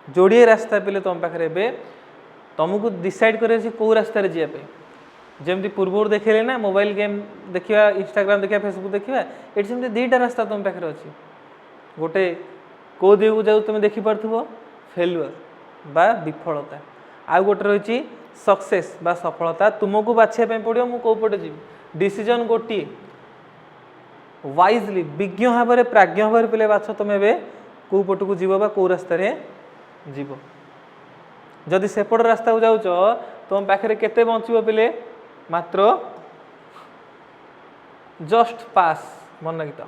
जोड़े रास्ता पे तुम पाखे तुमको डिसाइड कर कौ रास्त जावाई जमी पूर्व देखे ना मोबाइल गेम देखा इंस्टाग्राम देखा फेसबुक देखा ये सेमती दुईटा रास्ता तुम पाखे अच्छी गोटे कौ दिग जाऊ तुम देखिपु फेल्युअर बा विफलता आउ गोटे रही सक्सेस बा सफलता तुमको बाछिया पड़ो मु कौ पटे जी डिसीजन गोटे वाइजली विज्ञ भाव में प्राज्ञ भाव में पे बाछ तुम कौ पटक जीव बा कौ रास्त जीव जदि सेपट रास्ता को जाऊच तुम पाखे केते बचब पे मात्र जस्ट पास मन रखी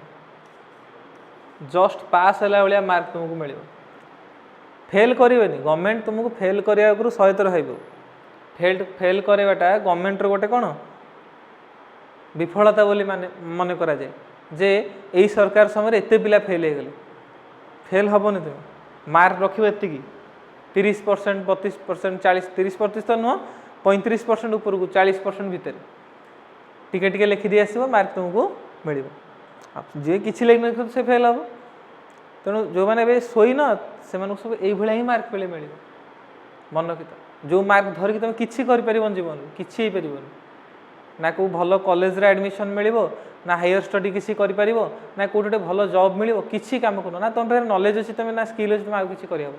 जस्ट पास है भाया मार्क तुमको मिल फेल करें गवर्नमेंट तुमको फेल करने आगु सहित फेल करवाटा गवर्नमेंट गोटे कौन विफलता बोली माने मन करा जाए जे यही सरकार समय एत पिला फेल हो गले फेल हेनी तुम मार्क रख एति 30% 32% 40-30% तो नुह 35% उपरकू 40% भितर टिके टिके लिखिदी आसो मार्क तुमको मिल जी किसी लिख से फेल हम तेणु जो मैंने शोन से सब ये ही मार्क पे मिल मन रखी जो मार्क धरिकी तुम किसी कर जीवन किसी ना को भल कॉलेज रे एडमिशन मिल ना हायर स्टडी किसी कर ना कौटे भल जॉब मिल किसी काम कर ना तुम पाखे नॉलेज अच्छी तुम ना स्किल अच्छी तुम आगे किसी कर